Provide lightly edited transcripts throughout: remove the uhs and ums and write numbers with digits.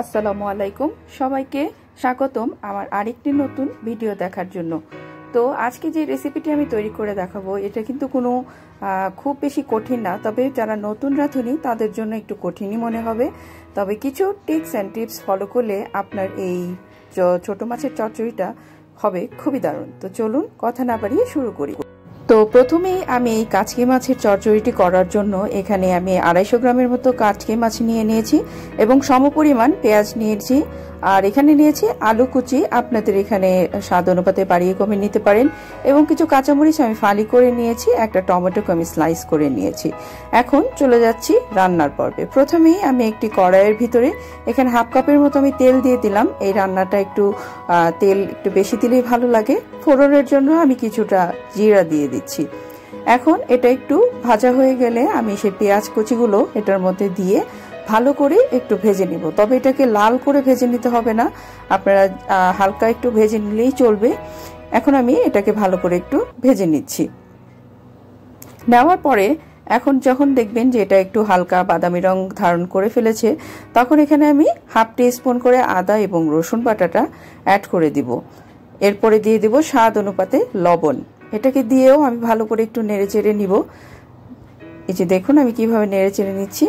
আসসালামু আলাইকুম সবাইকে স্বাগতম আমার আরেকটি নতুন ভিডিও দেখার জন্য। তো আজকে যে রেসিপিটি আমি তৈরি করে দেখাবো এটা কিন্তু কোনো খুব বেশি কঠিন না, তবে যারা নতুন রাঁধুনি তাদের জন্য একটু কঠিনই মনে হবে। তবে কিছু টিপস অ্যান্ড টিপস ফলো করলে আপনার এই ছোট মাছের চচ্চড়িটা হবে খুবই দারুণ। তো চলুন কথা না বাড়িয়ে শুরু করি। তো প্রথমেই আমি এই কাচকি মাছের চচ্চড়িটি করার জন্য এখানে আমি 250 গ্রামের মতো কাচকি মাছ নিয়ে নিয়েছি এবং সমপরিমাণ পেঁয়াজ নিয়েছি, আর এখানে নিয়েছি আলু কুচি। আপনাদের এখানে স্বাদ অনুপাতে বাড়িয়ে কমিয়ে নিতে পারেন এবং কিছু কাঁচামরিচ আমি ফালি করে নিয়েছি, একটা টমেটোকে আমি স্লাইস করে নিয়েছি। এখন চলে যাচ্ছি রান্নার পর্বে। প্রথমেই আমি একটি কড়াইয়ের ভিতরে এখানে হাফ কাপের মতো আমি তেল দিয়ে দিলাম। এই রান্নাটা তেল একটু বেশি দিলেই ভালো লাগে। ফোড়নের জন্য আমি কিছুটা জিরা দিয়ে দিচ্ছি। এখন এটা একটু ভাজা হয়ে গেলে আমি সেই পেঁয়াজ কুচিগুলো এটার মধ্যে দিয়ে ভালো করে একটু ভেজে নিব। তবে এটাকে লাল করে ভেজে নিতে হবে না, আপনারা হালকা একটু ভেজে নিলেই চলবে। এখন আমি এটাকে ভালো করে একটু ভেজে নিচ্ছি। নেওয়ার পরে এখন যখন দেখবেন যে এটা একটু হালকা বাদামি রং ধারণ করে ফেলেছে, তখন এখানে আমি হাফ টিস্পুন করে আদা এবং রসুন বাটাটা অ্যাড করে দিব। এরপরে দিয়ে দিব স্বাদ অনুপাতে লবণ। এটাকে দিয়েও আমি ভালো করে একটু নেড়ে চেড়ে নিব। এই যে দেখুন আমি কিভাবে নেড়ে চেড়ে নিচ্ছি,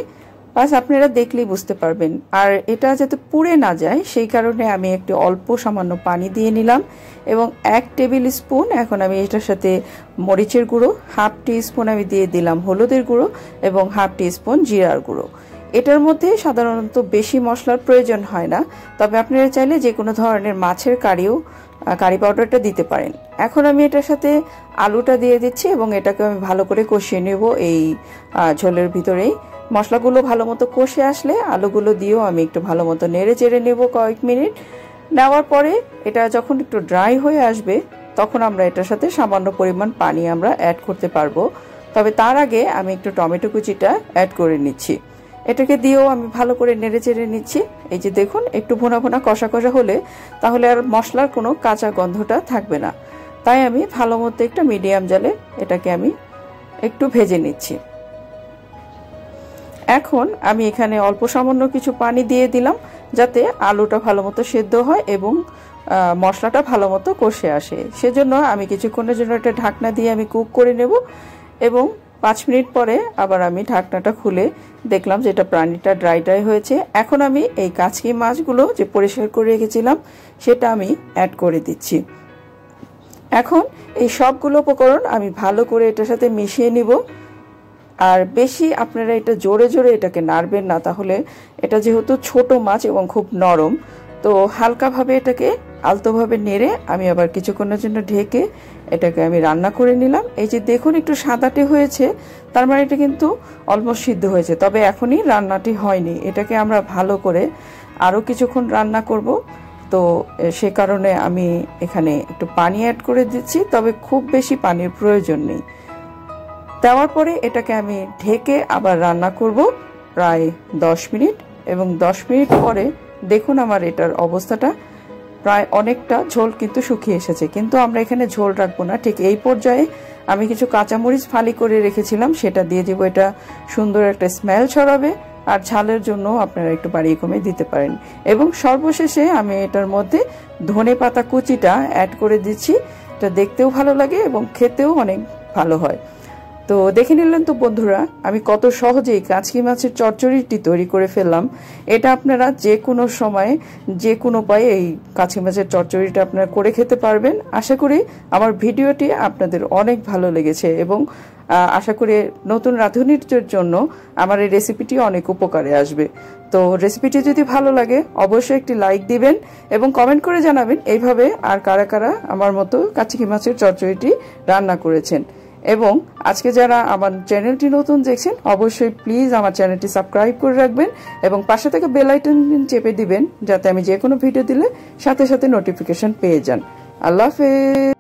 বাস আপনারা দেখলেই বুঝতে পারবেন। আর এটা যাতে পুড়ে না যায় সেই কারণে আমি একটু অল্প সামান্য পানি দিয়ে নিলাম এবং 1 টেবিল স্পুন এখন আমি এটার সাথে মরিচের গুঁড়ো, হাফ টি স্পুন আমি দিয়ে দিলাম হলুদের গুঁড়ো এবং হাফ টি স্পুন জিরার গুঁড়ো। এটার মধ্যে সাধারণত বেশি মশলার প্রয়োজন হয় না, তবে আপনারা চাইলে যে কোনো ধরনের মাছের কারি পাউডারটা দিতে পারেন। এখন আমি এটার সাথে আলুটা দিয়ে দিচ্ছি এবং এটাকে আমি ভালো করে কষিয়ে নেব। এই ঝোলের ভিতরেই মশলাগুলো ভালো মতো কষে আসলে আলুগুলো দিয়েও আমি একটু ভালো মতো নেড়ে চেড়ে নেব কয়েক মিনিট। নেওয়ার পরে এটা যখন একটু ড্রাই হয়ে আসবে তখন আমরা এটার সাথে সামান্য পরিমাণ পানি আমরা অ্যাড করতে পারবো। তবে তার আগে আমি একটু টমেটো কুচিটা অ্যাড করে নিচ্ছি। এটাকে দিয়েও আমি ভালো করে নেড়ে চেড়ে নিচ্ছি। এই যে দেখুন একটু ভুনা ভুনা কষা কষা হলে তাহলে আর মশলার কোনো কাঁচা গন্ধটা থাকবে না। তাই আমি ভালো মতো একটা মিডিয়াম জালে এটাকে আমি একটু ভেজে নিচ্ছি। এখন আমি এখানে অল্প সামান্য কিছু পানি দিয়ে দিলাম যাতে আলুটা ভালো মতো সেদ্ধ হয় এবং মশলাটা ভালো মতো কষে আসে। সেজন্য আমি কিছুক্ষণের জন্য একটা ঢাকনা দিয়ে আমি কুক করে নেব এবং 5 মিনিট পরে আবার আমি ঢাকনাটা খুলে দেখলাম যে এটা পানিটা ড্রাই হয়েছে। এখন আমি এই কাচকি মাছগুলো যে পরিষ্কার করে রেখেছিলাম সেটা আমি অ্যাড করে দিচ্ছি। এখন এই সবগুলো উপকরণ আমি ভালো করে এটার সাথে মিশিয়ে নিব। আর বেশি আপনারা এটা জোরে জোরে এটাকে নাড়বেন না, তাহলে এটা যেহেতু ছোট মাছ এবং খুব নরম, তো হালকাভাবে এটাকে আলতোভাবে নেড়ে আমি আবার কিছুক্ষণের জন্য ঢেকে এটাকে আমি রান্না করে নিলাম। এই যে দেখুন একটু সাদাটে হয়েছে, তার মানে এটা কিন্তু অলমোস্ট সিদ্ধ হয়েছে, তবে এখনই রান্নাটি হয়নি। এটাকে আমরা ভালো করে আরও কিছুক্ষণ রান্না করব। তো সে কারণে আমি এখানে একটু পানি অ্যাড করে দিচ্ছি, তবে খুব বেশি পানির প্রয়োজন নেই। দেওয়ার পরে এটাকে আমি ঢেকে আবার রান্না করব প্রায় 10 মিনিট এবং 10 মিনিট পরে দেখুন আমার এটার অবস্থাটা প্রায় অনেকটা ঝোল কিন্তু শুকিয়ে এসেছে। কিন্তু আমরা এখানে ঝোল রাখবো না, ঠিক এই পর্যায়ে আমি কিছু কাঁচামরিচ ফালি করে রেখেছিলাম সেটা দিয়ে দেবো। এটা সুন্দর একটা স্মেল ছড়াবে আর ঝালের জন্য আপনারা একটু বাড়িয়ে কমিয়ে দিতে পারেন। এবং সর্বশেষে আমি এটার মধ্যে ধনে পাতা কুচিটা অ্যাড করে দিচ্ছি। এটা দেখতেও ভালো লাগে এবং খেতেও অনেক ভালো হয়। তো দেখে নিলেন তো বন্ধুরা আমি কত সহজেই কাচকি মাছের চচ্চড়িটি তৈরি করে ফেললাম। এটা আপনারা যে কোনো সময়ে যে কোনো উপায়ে এই কাচকি মাছের চচ্চড়িটা আপনারা করে খেতে পারবেন। আশা করি আমার ভিডিওটি আপনাদের অনেক ভালো লেগেছে এবং আশা করি নতুন রাঁধুনির জন্য আমার এই রেসিপিটি অনেক উপকারে আসবে। তো রেসিপিটি যদি ভালো লাগে অবশ্যই একটি লাইক দিবেন এবং কমেন্ট করে জানাবেন এইভাবে আর কারা কারা আমার মতো কাচকি মাছের চচ্চড়িটি রান্না করেছেন। এবং আজকে যারা আমার চ্যানেলটি নতুন দেখছেন অবশ্যই প্লিজ আমার চ্যানেলটি সাবস্ক্রাইব করে রাখবেন এবং পাশে থেকে বেল আইকন চেপে দিবেন যাতে আমি যে কোনো ভিডিও দিলে সাথে সাথে নোটিফিকেশন পেয়ে যান। আল্লাহ হাফেজ।